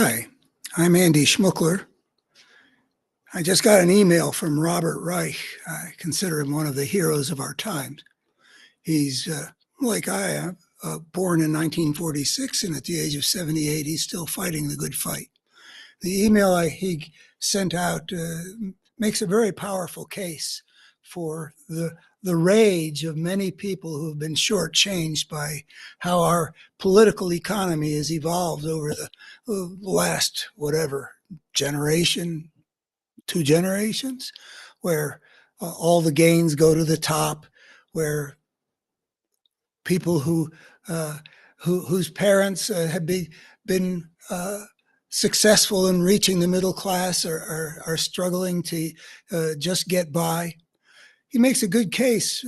Hi, I'm Andy Schmuckler. I just got an email from Robert Reich. I consider him one of the heroes of our times. He's, like I am, born in 1946, and at the age of 78, he's still fighting the good fight. The email he sent out makes a very powerful case for the rage of many people who have been shortchanged by how our political economy has evolved over the last, whatever, generation, 2 generations, where all the gains go to the top, where people whose parents have been successful in reaching the middle class are struggling to just get by. He makes a good case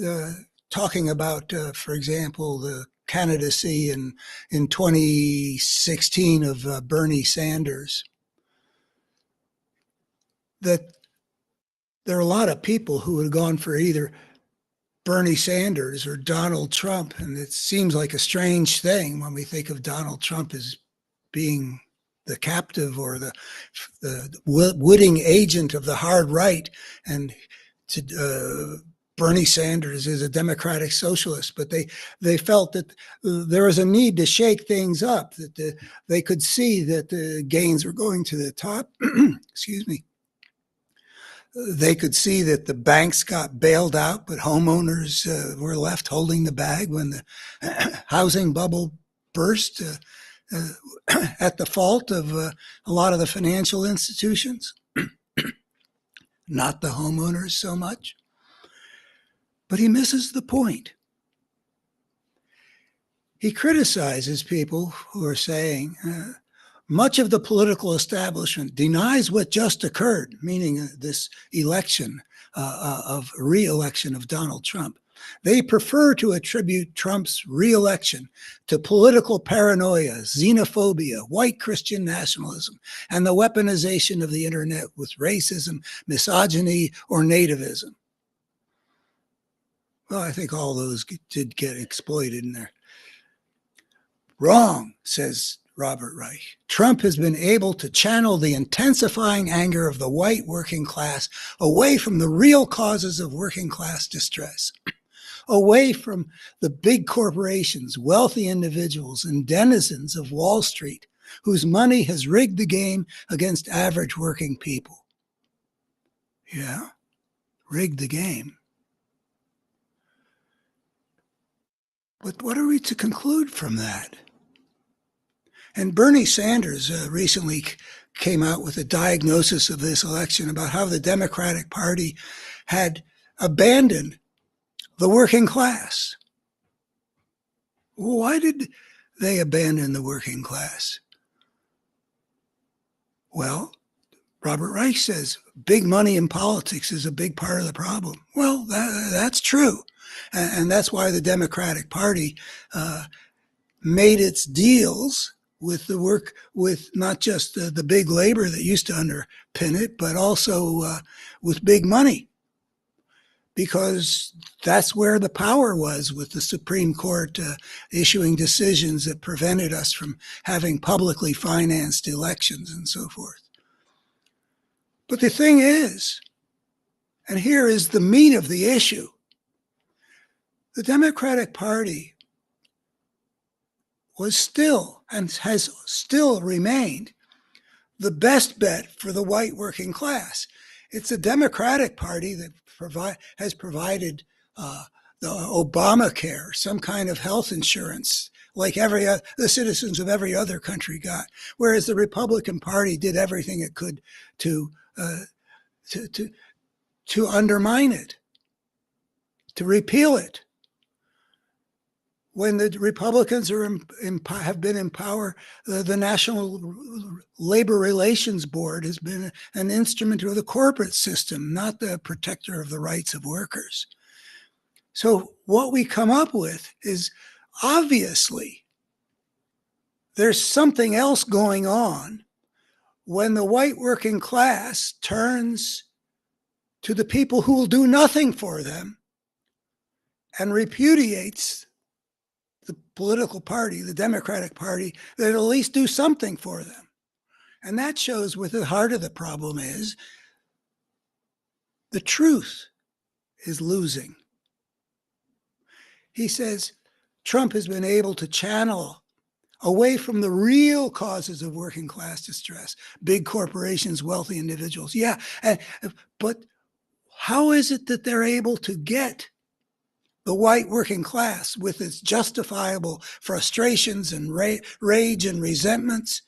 talking about, for example, the candidacy in 2016 of Bernie Sanders, that there are a lot of people who had gone for either Bernie Sanders or Donald Trump, and it seems like a strange thing when we think of Donald Trump as being the captive or the witting agent of the hard right, and Bernie Sanders is a democratic socialist. But they felt that there was a need to shake things up, that they could see that the gains were going to the top. Excuse me. They could see that the banks got bailed out, but homeowners were left holding the bag when the housing bubble burst at the fault of a lot of the financial institutions, not the homeowners so much. But he misses the point. He criticizes people who are saying, much of the political establishment denies what just occurred, meaning this election of re-election of Donald Trump. They prefer to attribute Trump's re-election to political paranoia, xenophobia, white Christian nationalism, and the weaponization of the internet with racism, misogyny, or nativism. Well, I think all those did get exploited in there. Wrong, says Robert Reich. Trump has been able to channel the intensifying anger of the white working class away from the real causes of working class distress, away from the big corporations, wealthy individuals, and denizens of Wall Street, whose money has rigged the game against average working people. Yeah, rigged the game. But what are we to conclude from that? And Bernie Sanders recently came out with a diagnosis of this election about how the Democratic Party had abandoned the working class. Why did they abandon the working class? Well, Robert Reich says big money in politics is a big part of the problem. Well, that's true. And that's why the Democratic Party made its deals with not just the big labor that used to underpin it, but also with big money, because that's where the power was, with the Supreme Court issuing decisions that prevented us from having publicly financed elections and so forth. But the thing is, and here is the meat of the issue, the Democratic Party was still and has still remained the best bet for the white working class. It's a Democratic Party that has provided the Obamacare, some kind of health insurance, like the citizens of every other country got, whereas the Republican Party did everything it could to undermine it, to repeal it. When the Republicans have been in power, the National Labor Relations Board has been an instrument of the corporate system, not the protector of the rights of workers. So what we come up with is, obviously, there's something else going on when the white working class turns to the people who will do nothing for them and repudiates the political party, the Democratic Party, that at least do something for them. And that shows what the heart of the problem is. The truth is losing. He says Trump has been able to channel away from the real causes of working class distress, big corporations, wealthy individuals. Yeah, but how is it that they're able to get the white working class with its justifiable frustrations and rage and resentments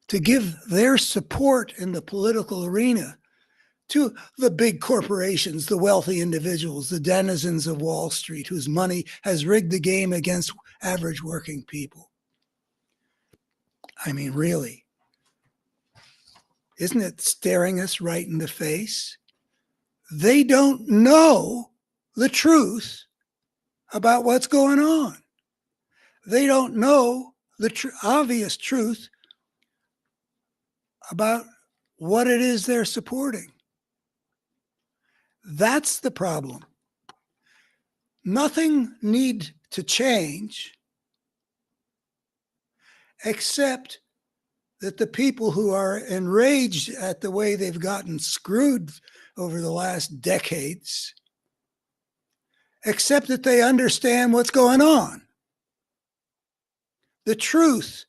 to give their support in the political arena to the big corporations, the wealthy individuals, the denizens of Wall Street, whose money has rigged the game against average working people? I mean, really, isn't it staring us right in the face? They don't know the truth about what's going on. They don't know the obvious truth about what it is they're supporting. That's the problem. Nothing needs to change except that the people who are enraged at the way they've gotten screwed over the last decades accept that they understand what's going on. The truth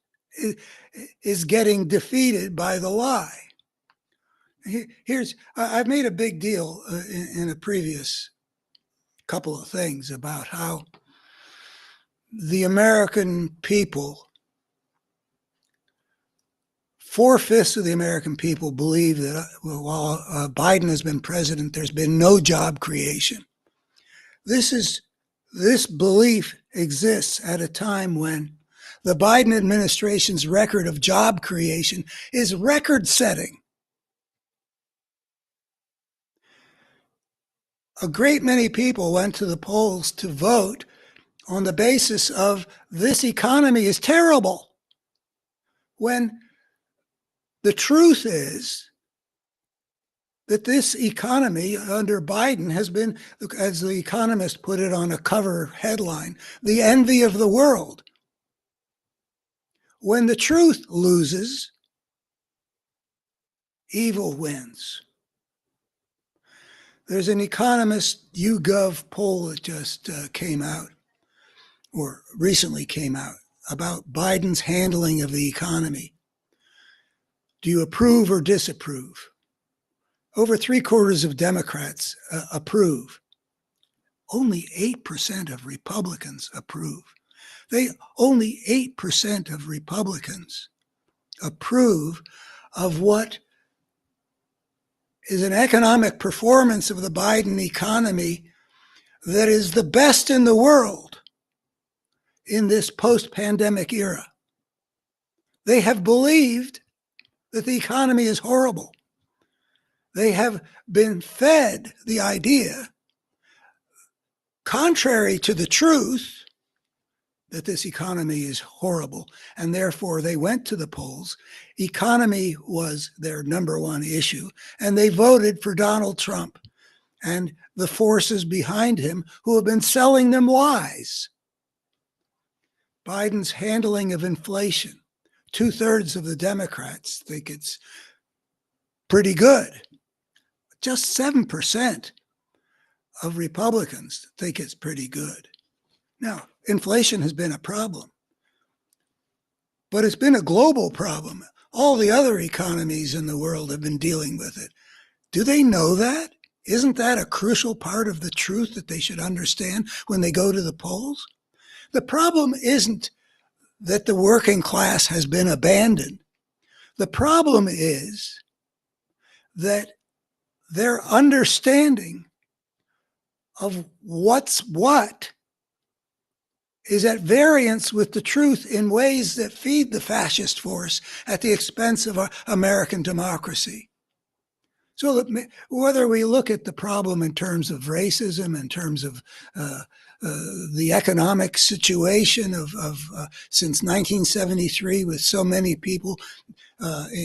is getting defeated by the lie. I've made a big deal in a previous couple of things about how the American people, 4/5 of the American people believe that while Biden has been president, there's been no job creation. This belief exists at a time when the Biden administration's record of job creation is record-setting. A great many people went to the polls to vote on the basis of this economy is terrible, when the truth is that this economy under Biden has been, as the Economist put it on a cover headline, the envy of the world. When the truth loses, evil wins. There's an Economist YouGov poll that just came out, or recently came out, about Biden's handling of the economy. Do you approve or disapprove? Over 3/4 of Democrats approve. Only 8% of Republicans approve. Only 8% of Republicans approve of what is an economic performance of the Biden economy that is the best in the world in this post-pandemic era. They have believed that the economy is horrible. They have been fed the idea, contrary to the truth, that this economy is horrible, and therefore they went to the polls. Economy was their number one issue, and they voted for Donald Trump and the forces behind him who have been selling them lies. Biden's handling of inflation, 2/3 of the Democrats think it's pretty good. Just 7% of Republicans think it's pretty good. Now, inflation has been a problem, but it's been a global problem. All the other economies in the world have been dealing with it. Do they know that? Isn't that a crucial part of the truth that they should understand when they go to the polls? The problem isn't that the working class has been abandoned. The problem is that their understanding of what's what is at variance with the truth in ways that feed the fascist force at the expense of American democracy. So that whether we look at the problem in terms of racism, in terms of the economic situation of since 1973, with so many people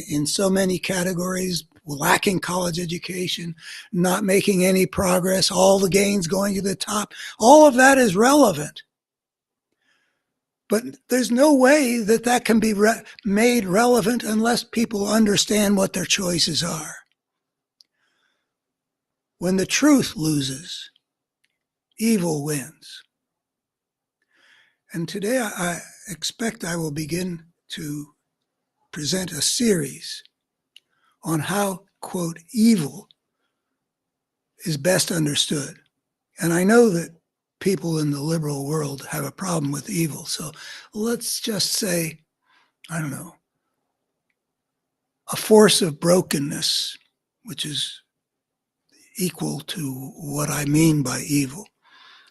in so many categories, lacking college education, not making any progress, all the gains going to the top, all of that is relevant. But there's no way that that can be made relevant unless people understand what their choices are. When the truth loses, evil wins. And today I expect I will begin to present a series on how, quote, evil is best understood. And I know that people in the liberal world have a problem with evil. So let's just say, I don't know, a force of brokenness, which is equal to what I mean by evil.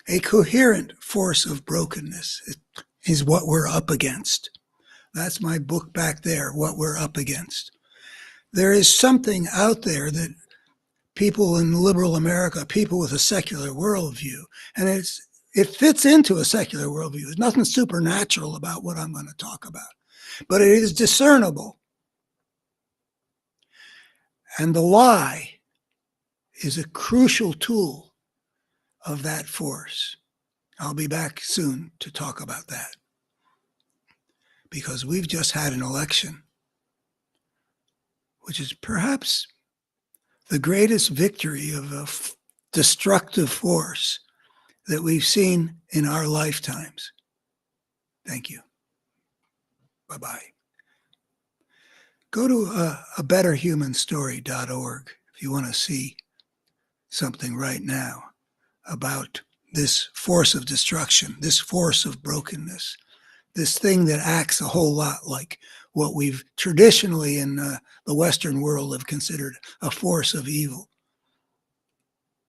A coherent force of brokenness is what we're up against. That's my book back there, What We're Up Against. There is something out there that people in liberal America, people with a secular worldview, and it fits into a secular worldview. There's nothing supernatural about what I'm going to talk about, but it is discernible. And the lie is a crucial tool of that force. I'll be back soon to talk about that, because we've just had an election, which is perhaps the greatest victory of a destructive force that we've seen in our lifetimes. Thank you. Bye-bye. Go to abetterhumanstory.org if you want to see something right now about this force of destruction, this force of brokenness, this thing that acts a whole lot like what we've traditionally in the Western world have considered a force of evil.